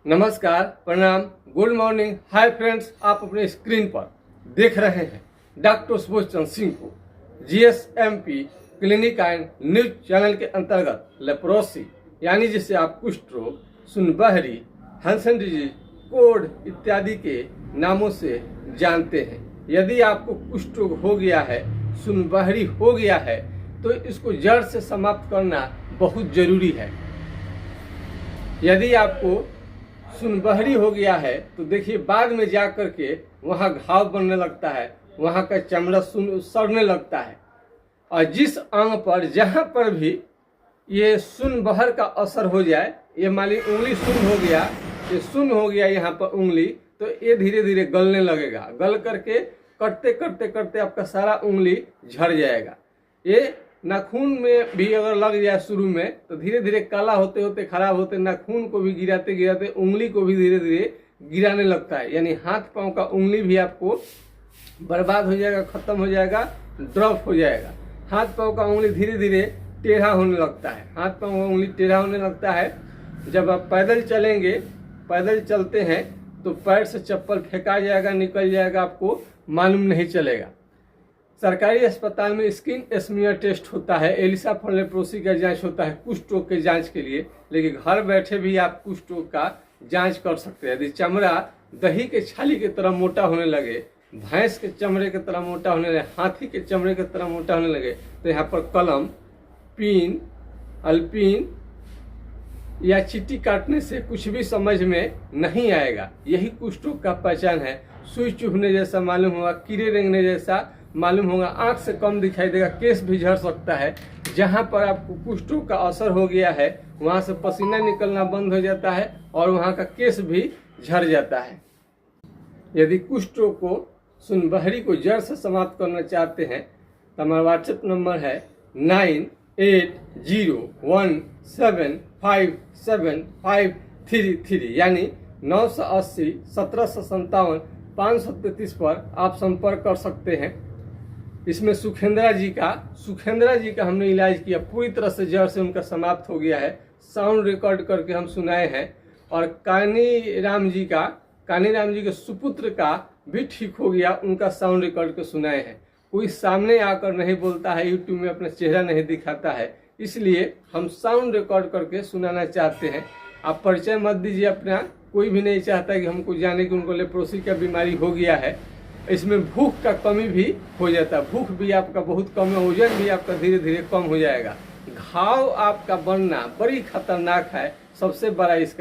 नमस्कार, प्रणाम, good morning, hi friends. आप अपने स्क्रीन पर देख रहे हैं डॉक्टर सुबोध चंद्र सिंह को GSMP clinic and news channel के अंतर्गत लेप्रोसी यानी जिसे आप कुष्ठ रोग, सुनबहरी, हंसन डिजीज, कोढ़ इत्यादि के नामों से जानते हैं। यदि आपको कुष्ठ रोग हो गया है, सुनबहरी हो गया है, तो इसको जड़ से समाप्त करना बहुत जरूरी है। यदि आपको सुनबहरी हो गया है तो देखिए बाद में जा कर के वहाँ घाव बनने लगता है, वहाँ का चमड़ा सड़ने लगता है। और जिस अंग पर जहाँ पर भी ये सुनबहर का असर हो जाए, ये मान ली उंगली सुन हो गया, ये सुन हो गया यहाँ पर उंगली, तो ये धीरे धीरे गलने लगेगा। गल करके करते करते करते आपका सारा उंगली झड़ जाएगा। ये नाखून में भी अगर लग जाए शुरू में तो धीरे धीरे काला होते होते खराब होते नाखून को भी गिराते गिराते उंगली को भी धीरे धीरे गिराने लगता है। यानी हाथ पांव का उंगली भी आपको बर्बाद हो जाएगा, खत्म हो जाएगा, ड्रॉप हो जाएगा। हाथ पांव का उंगली धीरे धीरे टेढ़ा होने लगता है। हाथ पांव का उंगली टेढ़ा होने लगता है। जब आप पैदल चलेंगे, पैदल चलते हैं तो पैर से चप्पल फेंका जाएगा, निकल जाएगा, आपको मालूम नहीं चलेगा। सरकारी अस्पताल में स्किन स्मीयर टेस्ट होता है, एलिसा लेप्रोसी का जांच होता है कुष्ठ रोग के जांच के लिए, लेकिन घर बैठे भी आप कुष्ठ रोग का जांच कर सकते हैं। यदि चमड़ा दही के छाली की तरह मोटा होने लगे, भैंस के चमड़े की तरह मोटा होने लगे, हाथी के चमड़े की तरह मोटा होने लगे, तो यहाँ पर कलम, पिन, अल्पिन या चीटी काटने से कुछ भी समझ में नहीं आएगा। यही कुष्ठ रोग का पहचान है। सुई चुभने जैसा मालूम होगा, कीड़े रेंगने जैसा मालूम होगा, आंख से कम दिखाई देगा, केस भी झड़ सकता है। जहां पर आपको कुष्ठ रोग का असर हो गया है वहां से पसीना निकलना बंद हो जाता है और वहां का केस भी झड़ जाता है। यदि कुष्ठ रोग को, सुनबहरी को जड़ से समाप्त करना चाहते हैं तो हमारा व्हाट्सएप नंबर है 9801757533 यानी 980 1757 533 पर आप संपर्क कर सकते हैं। इसमें सुखेंद्रा जी का हमने इलाज किया, पूरी तरह से जड़ से उनका समाप्त हो गया है। साउंड रिकॉर्ड करके हम सुनाए हैं। और कानी राम जी के सुपुत्र का भी ठीक हो गया, उनका साउंड रिकॉर्ड के सुनाए हैं। कोई सामने आकर नहीं बोलता है, यूट्यूब में अपना चेहरा नहीं दिखाता है, इसलिए हम साउंड रिकॉर्ड करके सुनाना चाहते हैं। आप परिचय मत दीजिए अपना, कोई भी नहीं चाहता कि हमको जाने कि उनको लेप्रोसी का बीमारी हो गया है। इसमें भूख का कमी भी हो जाता है, भूख भी आपका बहुत कम है, वजन भी आपका धीरे धीरे कम हो जाएगा। घाव आपका बनना बड़ी खतरनाक है, सबसे बड़ा इसका